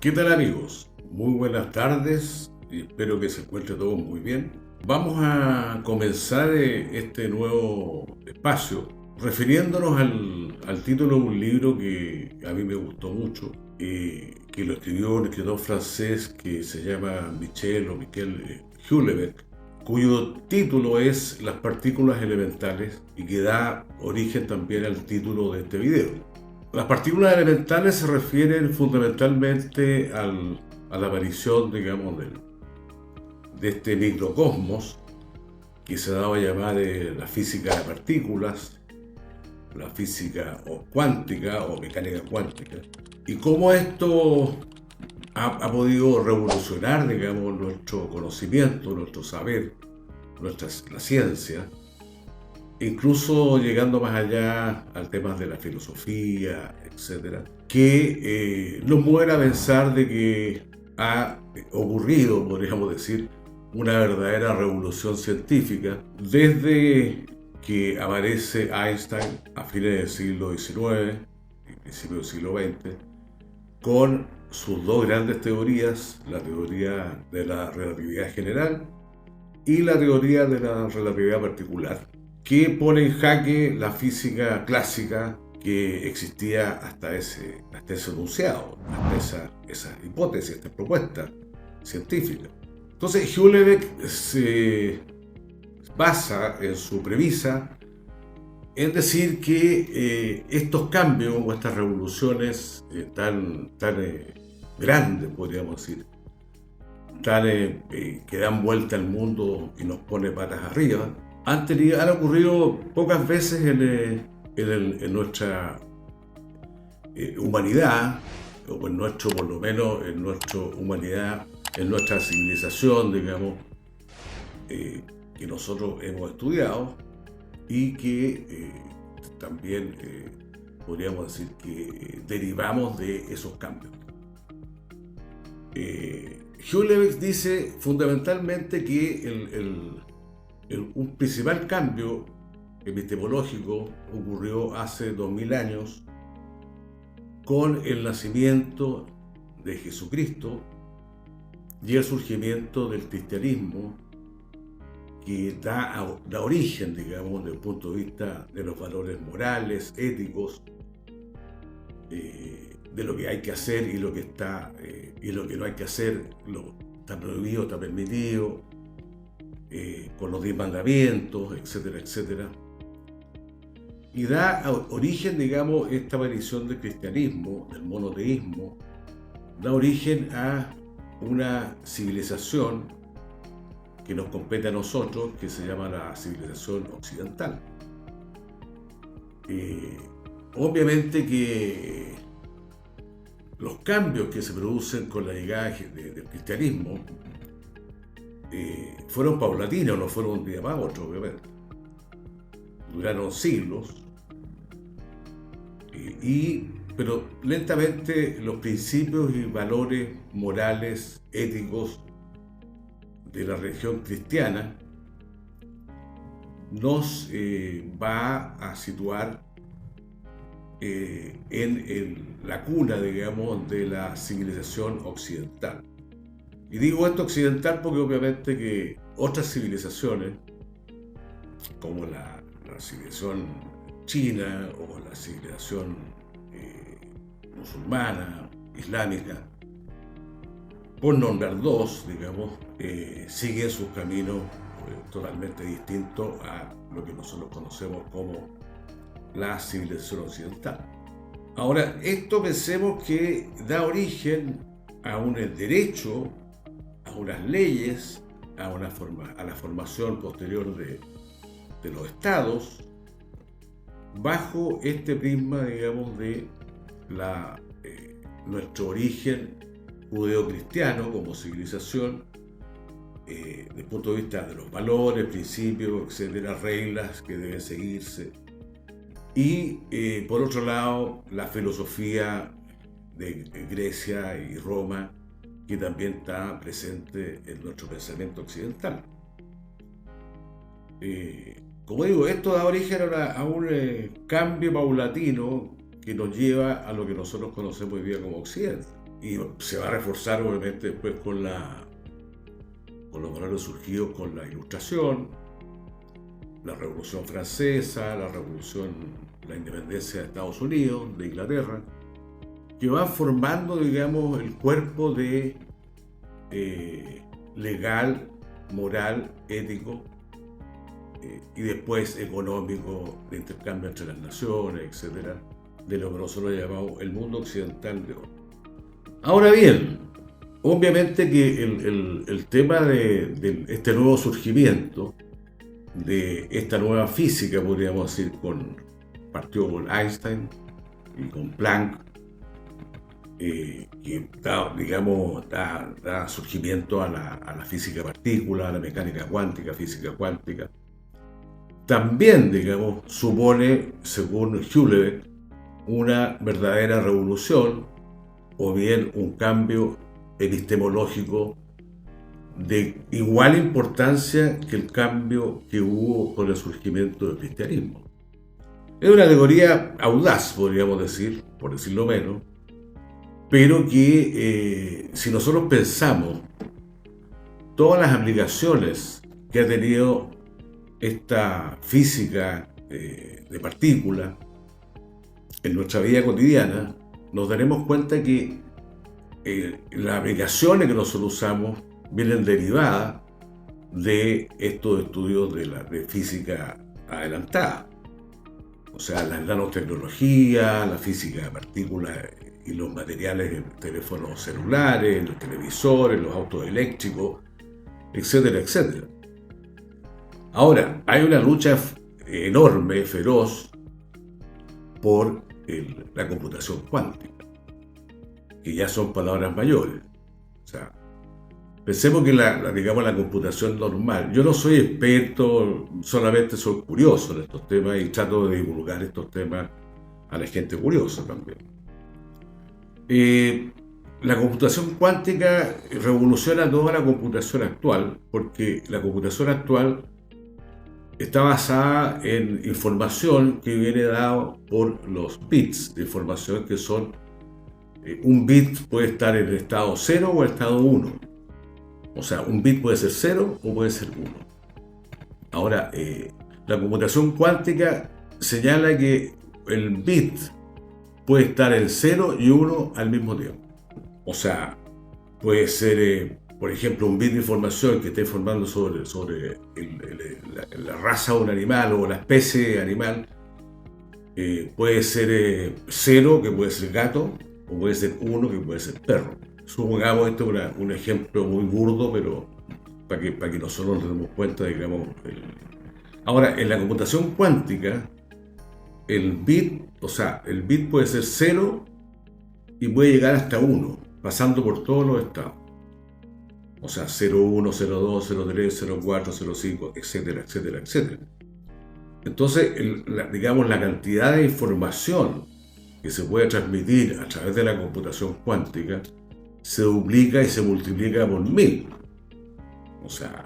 ¿Qué tal amigos? Muy buenas tardes y espero que se encuentre todo muy bien. Vamos a comenzar este nuevo espacio refiriéndonos al título de un libro que a mí me gustó mucho, que lo escribió un escritor francés que se llama Michel Houellebecq, cuyo título es Las partículas elementales y que da origen también al título de este video. Las partículas elementales se refieren fundamentalmente a la aparición, digamos, de este microcosmos que se daba a llamar la física de partículas, la física cuántica o mecánica cuántica, y cómo esto ha podido revolucionar, digamos, nuestro conocimiento, nuestro saber, la ciencia, incluso llegando más allá al tema de la filosofía, etcétera, que nos mueve a pensar de que ha ocurrido, podríamos decir, una verdadera revolución científica desde que aparece Einstein a fines del siglo XIX y principios del siglo XX con sus dos grandes teorías, la teoría de la relatividad general y la teoría de la relatividad particular, que pone en jaque la física clásica que existía hasta ese enunciado, hasta esa hipótesis, esta propuesta científica. Entonces Houellebecq se basa en su premisa en decir que estos cambios o estas revoluciones tan grandes, podríamos decir, que dan vuelta al mundo y nos pone patas arriba, han ocurrido pocas veces en nuestra humanidad, o en nuestro, por lo menos en nuestra humanidad, en nuestra civilización, digamos, que nosotros hemos estudiado y que también podríamos decir que derivamos de esos cambios. Houellebecq dice fundamentalmente que un principal cambio epistemológico ocurrió hace 2000 años con el nacimiento de Jesucristo y el surgimiento del cristianismo, que da origen, digamos, desde el punto de vista de los valores morales, éticos, de lo que hay que hacer y lo que y lo que no hay que hacer, lo está prohibido, está permitido, con los 10 mandamientos, etcétera, etcétera. Y da origen, digamos, esta aparición del cristianismo, del monoteísmo, da origen a una civilización que nos compete a nosotros, que se llama la civilización occidental. Obviamente que los cambios que se producen con la llegada del cristianismo fueron paulatinos, no fueron un día para otro, obviamente. Duraron siglos, pero lentamente los principios y valores morales, éticos de la religión cristiana nos va a situar en la cuna, digamos, de la civilización occidental. Y digo esto occidental porque obviamente que otras civilizaciones, como la civilización china o la civilización musulmana, islámica, por nombrar dos, digamos, siguen sus caminos totalmente distintos a lo que nosotros conocemos como la civilización occidental. Ahora, esto pensemos que da origen a un derecho, a unas leyes, a la formación posterior de los estados, bajo este prisma, digamos, de nuestro origen judeo-cristiano como civilización, desde el punto de vista de los valores, principios, etcétera, reglas que deben seguirse. Y por otro lado, la filosofía de Grecia y Roma, que también está presente en nuestro pensamiento occidental. Como digo, esto da origen a un cambio paulatino que nos lleva a lo que nosotros conocemos hoy día como Occidente. y se va a reforzar obviamente después con los valores surgidos con la Ilustración, la Revolución Francesa, la independencia de Estados Unidos, de Inglaterra, que van formando, digamos, el cuerpo de legal, moral, ético, y después económico, de intercambio entre las naciones, etcétera, de lo que nosotros llamamos el mundo occidental de hoy. Ahora bien, obviamente que el tema de este nuevo surgimiento, de esta nueva física, podríamos decir, partió con Einstein y con Planck, que da surgimiento a la física partícula, a la mecánica cuántica, física cuántica. También, digamos, supone, según Hewlett, una verdadera revolución o bien un cambio epistemológico de igual importancia que el cambio que hubo con el surgimiento del cristianismo. Es una teoría audaz, podríamos decir, por decirlo menos, pero que si nosotros pensamos todas las aplicaciones que ha tenido esta física de partículas en nuestra vida cotidiana, nos daremos cuenta que las aplicaciones que nosotros usamos vienen derivadas de estos estudios de física adelantada. O sea, la nanotecnología, la física de partículas y los materiales de teléfonos celulares, los televisores, los autos eléctricos, etcétera, etcétera. Ahora, hay una lucha enorme, feroz, por la computación cuántica, que ya son palabras mayores. O sea, pensemos que la computación normal, yo no soy experto, solamente soy curioso en estos temas y trato de divulgar estos temas a la gente curiosa también. La computación cuántica revoluciona toda la computación actual, porque la computación actual está basada en información que viene dada por los bits de información, que son un bit puede estar en el estado 0 o el estado 1. O sea, un bit puede ser 0 o puede ser 1. Ahora, la computación cuántica señala que el bit puede estar en 0 y 1 al mismo tiempo. O sea, puede ser, por ejemplo, un bit de información que esté informando sobre la raza de un animal o la especie animal. Puede ser 0, que puede ser gato, o puede ser 1, que puede ser perro. Supongamos esto un ejemplo muy burdo, pero para que nosotros nos demos cuenta, digamos. Ahora, en la computación cuántica, el bit puede ser 0 y puede llegar hasta 1, pasando por todos los estados. O sea, 01, 02, 03, 04, 05, etcétera, etcétera, etcétera. Entonces, la cantidad de información que se puede transmitir a través de la computación cuántica se duplica y se multiplica por 1000. O sea,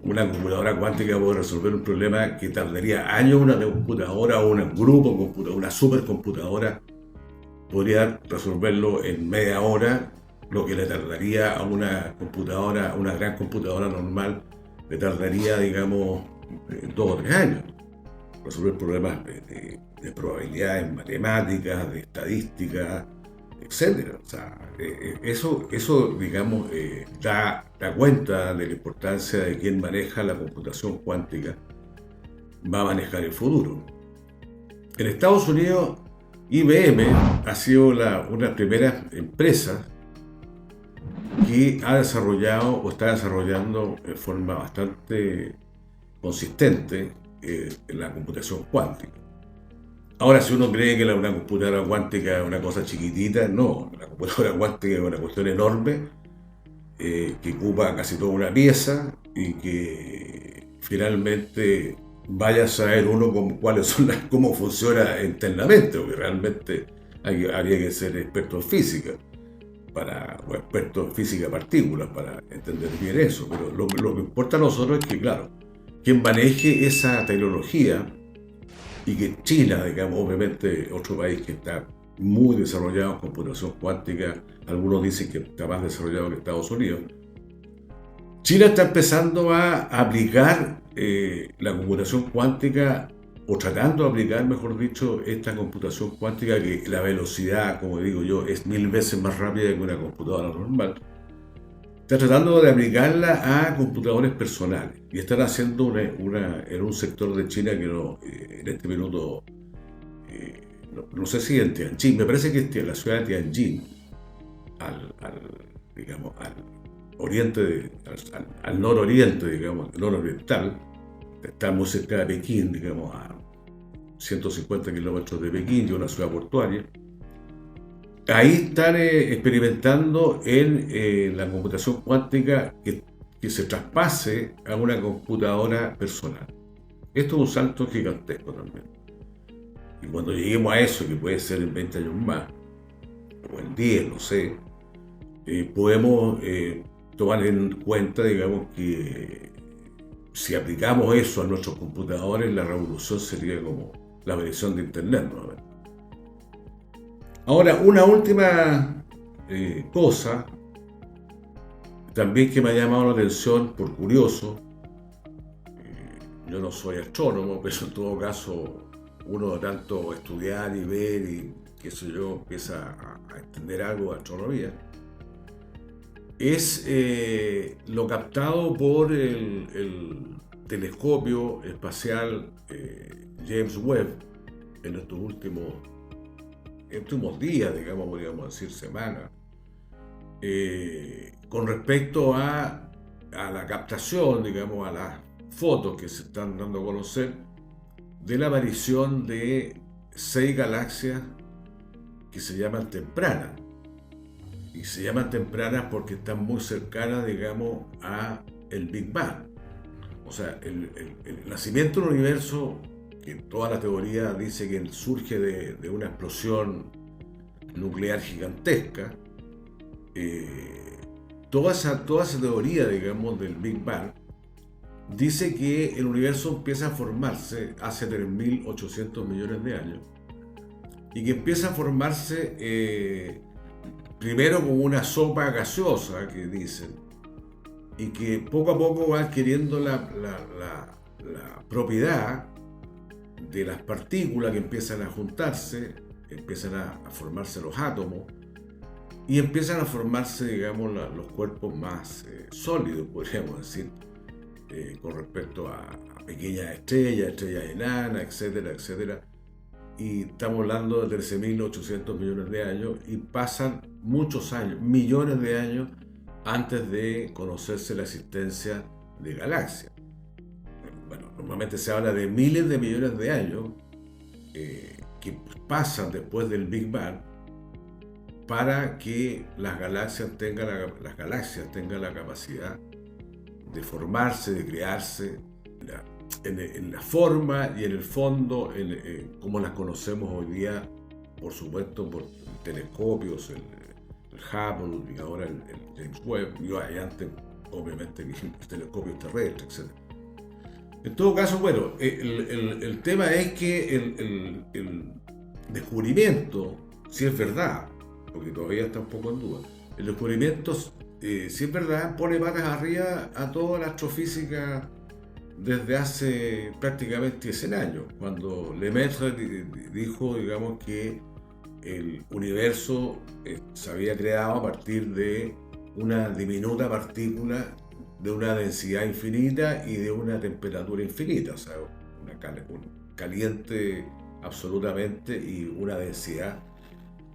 una computadora cuántica puede resolver un problema que tardaría años una computadora o un grupo de computadoras, una supercomputadora podría resolverlo en media hora, lo que le tardaría a una computadora, una gran computadora normal, le tardaría, digamos, 2 o 3 años. Resolver problemas de probabilidades matemáticas, de estadística, etc. O sea, eso digamos, da cuenta de la importancia de quien maneja la computación cuántica, va a manejar el futuro. En Estados Unidos, IBM ha sido una de las primeras empresas que ha desarrollado o está desarrollando de forma bastante consistente la computación cuántica. Ahora, si uno cree que una computadora cuántica es una cosa chiquitita, no. La computadora cuántica es una cuestión enorme que ocupa casi toda una pieza y que finalmente vaya a saber uno cómo funciona internamente, porque realmente habría que ser experto en física o experto en física de partículas para entender bien eso. Pero lo que importa a nosotros es que, claro, quien maneje esa tecnología y que China, digamos, obviamente otro país que está muy desarrollados en computación cuántica. Algunos dicen que está más desarrollado que Estados Unidos. China está empezando a aplicar la computación cuántica, o tratando de aplicar, mejor dicho, esta computación cuántica, que la velocidad, como digo yo, es 1000 veces más rápida que una computadora normal. Está tratando de aplicarla a computadores personales y están haciendo en un sector de China que no, en este minuto, no sé si en Tianjin, me parece que es la ciudad de Tianjin, digamos, al oriente, al nororiente, digamos, nororiental, está muy cerca de Pekín, digamos, a 150 kilómetros de Pekín, y una ciudad portuaria. Ahí están experimentando en la computación cuántica que se traspase a una computadora personal. Esto es un salto gigantesco también. Y cuando lleguemos a eso, que puede ser en 20 años más, o en 10, no sé, podemos tomar en cuenta, digamos, que si aplicamos eso a nuestros computadores, la revolución sería como la medición de Internet nuevamente. Ahora, una última cosa, también que me ha llamado la atención por curioso. Yo no soy astrónomo, pero en todo caso, uno de tanto estudiar y ver y qué sé yo, empieza a entender algo de astronomía. Es lo captado por el telescopio espacial James Webb en estos últimos días, digamos, podríamos decir semanas, con respecto a la captación, digamos, a las fotos que se están dando a conocer de la aparición de 6 galaxias que se llaman tempranas. Y se llaman tempranas porque están muy cercanas, digamos, a el Big Bang. O sea, el nacimiento del universo, que toda la teoría dice que surge de una explosión nuclear gigantesca. Toda esa teoría, digamos, del Big Bang dice que el universo empieza a formarse hace 3.800 millones de años, y que empieza a formarse primero como una sopa gaseosa, que dicen, y que poco a poco va adquiriendo la propiedad de las partículas que empiezan a juntarse, empiezan a formarse los átomos, y empiezan a formarse, digamos, los cuerpos más sólidos, podríamos decir, con respecto a pequeñas estrellas enanas, etcétera, etcétera. Y estamos hablando de 13.800 millones de años, y pasan muchos años, millones de años, antes de conocerse la existencia de galaxias. Bueno, normalmente se habla de miles de millones de años que pasan después del Big Bang para que las galaxias tengan la capacidad de formarse, de crearse en la forma y en el fondo, como las conocemos hoy día, por supuesto, por telescopios, el Hubble y ahora el James Webb, y antes, obviamente, el telescopio terrestre, etc. En todo caso, bueno, el tema es que el descubrimiento, si es verdad, porque todavía está un poco en duda, el descubrimiento, si es verdad, pone patas arriba a toda la astrofísica desde hace prácticamente 100 años, cuando Lemaitre dijo, digamos, que el universo se había creado a partir de una diminuta partícula de una densidad infinita y de una temperatura infinita, o sea, un caliente absolutamente y una densidad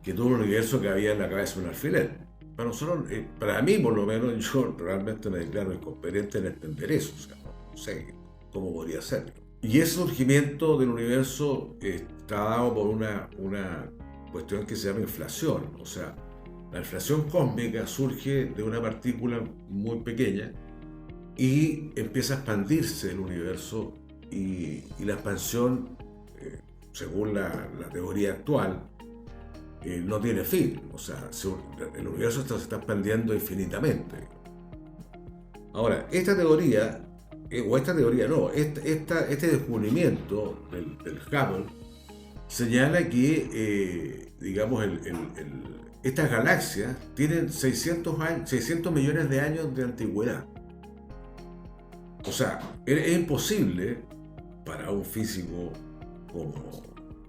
que todo el universo que había en la cabeza de un alfiler. Para nosotros, para mí por lo menos, yo realmente me declaro incompetente en entender eso, o sea, no sé cómo podría ser. Y ese surgimiento del universo está dado por una cuestión que se llama inflación, o sea, la inflación cósmica surge de una partícula muy pequeña y empieza a expandirse el universo, y la expansión, según la teoría actual, no tiene fin, o sea, el universo se está expandiendo infinitamente. Ahora, esta teoría este descubrimiento del Hubble señala que digamos, estas galaxias tienen 600 millones de años de antigüedad. O sea, es imposible para un físico como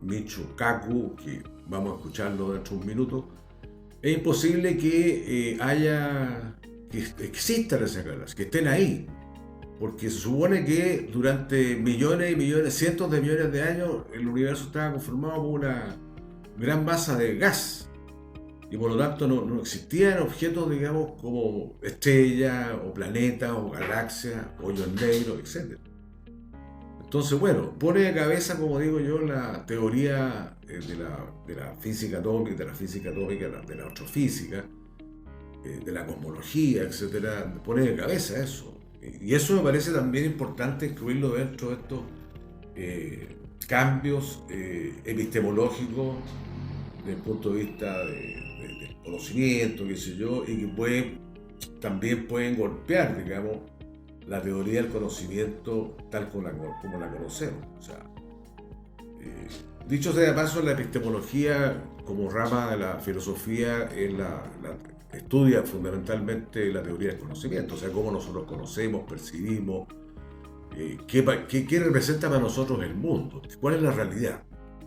Michio Kaku, que vamos a escucharlo dentro de un minuto, es imposible que existan esas galaxias, que estén ahí. Porque se supone que durante millones y millones, cientos de millones de años, el universo estaba conformado por una gran masa de gas. Y por lo tanto no existían objetos, digamos, como estrellas, o planetas, o galaxias, hoyos negros, etc. Entonces, bueno, pone de cabeza, como digo yo, la teoría de la física atómica, de la astrofísica, de la cosmología, etc. Pone de cabeza eso. Y eso me parece también importante incluirlo dentro de estos cambios epistemológicos desde el punto de vista del conocimiento, qué sé yo, y que también pueden golpear, digamos, la teoría del conocimiento tal como la conocemos. O sea, dicho sea de paso, la epistemología como rama de la filosofía estudia fundamentalmente la teoría del conocimiento, o sea, cómo nosotros conocemos, percibimos, qué representa para nosotros el mundo, cuál es la realidad,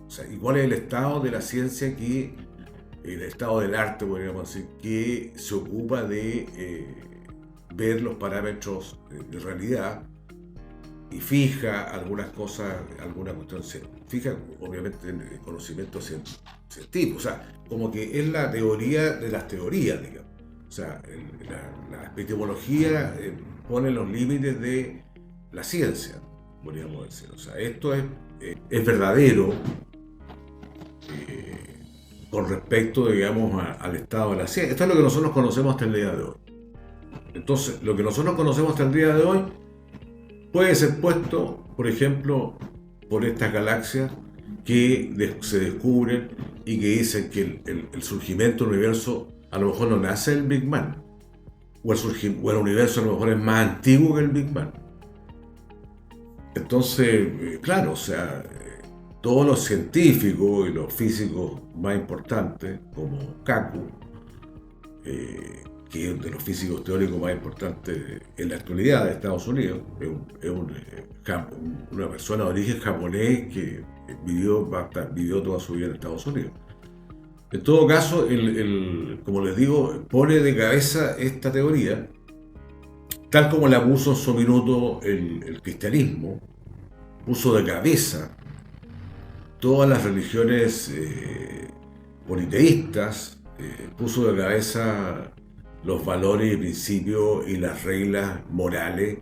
o sea, y cuál es el estado de la ciencia el estado del arte, podríamos decir, que se ocupa de ver los parámetros de realidad y fija algunas cosas, alguna cuestión, fija obviamente en el conocimiento científico, o sea, como que es la teoría de las teorías, digamos. O sea, la epistemología pone los límites de la ciencia, podríamos decir. O sea, esto es verdadero con respecto, digamos, al estado de la ciencia. Esto es lo que nosotros conocemos hasta el día de hoy. Entonces, lo que nosotros conocemos hasta el día de hoy puede ser puesto, por ejemplo, por estas galaxias que se descubren y que dicen que el surgimiento del universo a lo mejor no nace del Big Bang, o el universo a lo mejor es más antiguo que el Big Bang. Entonces, claro, o sea, todos los científicos y los físicos más importantes, como Kaku, que es de los físicos teóricos más importantes en la actualidad de Estados Unidos, es una persona de origen japonés que vivió toda su vida en Estados Unidos. En todo caso, como les digo, pone de cabeza esta teoría, tal como la puso en su minuto el cristianismo, puso de cabeza todas las religiones politeístas, puso de cabeza los valores y principios y las reglas morales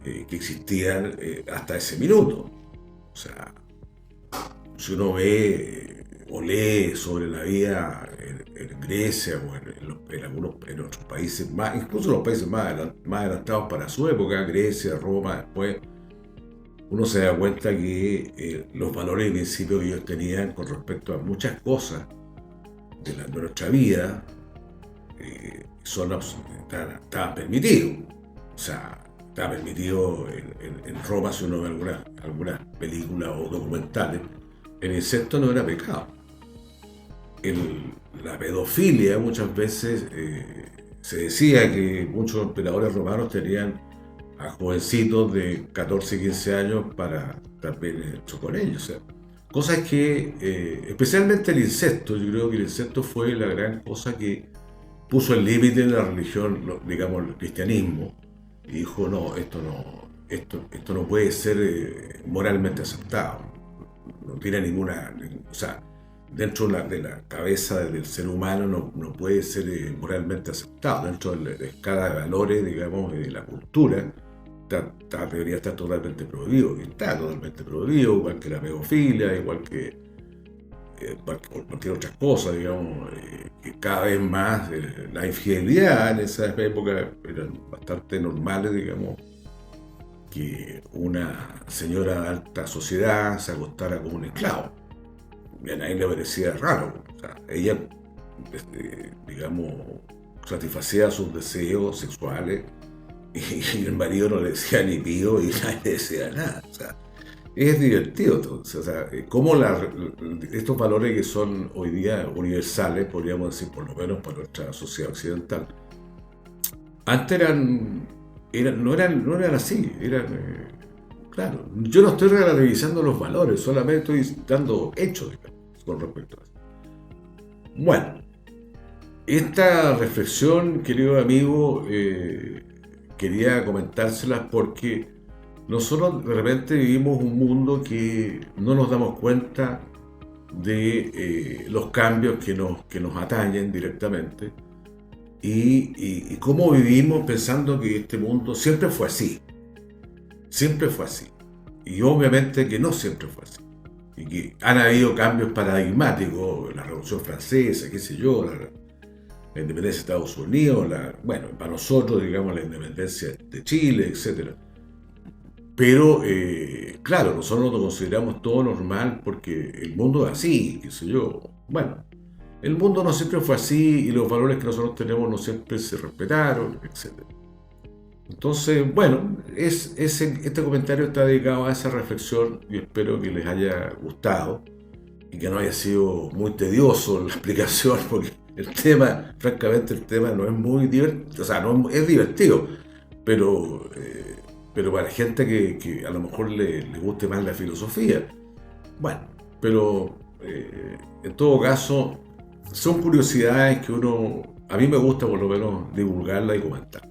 que existían hasta ese minuto. O sea, si uno ve o lee sobre la vida en Grecia o en otros países más, incluso los países más adelantados para su época, Grecia, Roma, después, uno se da cuenta que los valores y principios que ellos tenían con respecto a muchas cosas de nuestra vida estaban permitidos. O sea, estaba permitido en Roma, si uno ve algunas películas o documentales, el incesto no era pecado. La pedofilia muchas veces se decía que muchos emperadores romanos tenían a jovencitos de 14 y 15 años para también hecho con ellos. O sea, cosas que, especialmente el incesto, yo creo que el incesto fue la gran cosa que puso el límite de la religión, digamos, el cristianismo, y dijo, no, esto no puede ser moralmente aceptado. No tiene o sea, dentro de la cabeza del ser humano no puede ser moralmente aceptado. Dentro de la escala de valores, digamos, de la cultura, debería estar totalmente prohibido, y está totalmente prohibido, igual que la pedofilia, igual que cualquier otra cosa, digamos, que cada vez más la infidelidad en esa época eran bastante normales, digamos, que una señora de alta sociedad se acostara con un esclavo. Y a nadie le parecía raro. O sea, ella, digamos, satisfacía sus deseos sexuales y el marido no le decía ni pío y nadie le decía nada. O sea, es divertido entonces, o sea, estos valores que son hoy día universales, podríamos decir, por lo menos para nuestra sociedad occidental, antes no eran así, claro, yo no estoy relativizando los valores, solamente estoy dando hechos, digamos, con respecto a eso. Bueno, esta reflexión, querido amigo, quería comentárselas porque nosotros de repente vivimos un mundo que no nos damos cuenta de los cambios que nos atañen directamente y cómo vivimos pensando que este mundo siempre fue así. Y obviamente que no siempre fue así. Y que han habido cambios paradigmáticos, la Revolución Francesa, qué sé yo, la independencia de Estados Unidos, bueno, para nosotros, digamos, la independencia de Chile, etcétera. Pero, claro, nosotros lo consideramos todo normal porque el mundo es así, qué sé yo. Bueno, el mundo no siempre fue así y los valores que nosotros tenemos no siempre se respetaron, etc. Entonces, bueno, este comentario está dedicado a esa reflexión y espero que les haya gustado y que no haya sido muy tedioso la explicación porque francamente el tema no es muy divertido, o sea, no es divertido, pero, eh, pero para gente que a lo mejor le guste más la filosofía, bueno, pero en todo caso son curiosidades que a mí me gusta por lo menos divulgarla y comentar.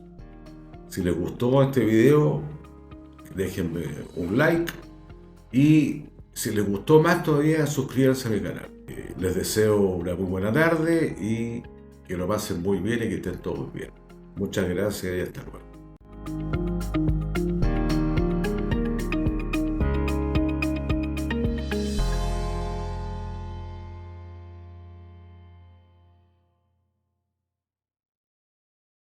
Si les gustó este video, déjenme un like y si les gustó más todavía, suscríbanse a mi canal. Les deseo una muy buena tarde y que lo pasen muy bien y que estén todos bien. Muchas gracias y hasta luego.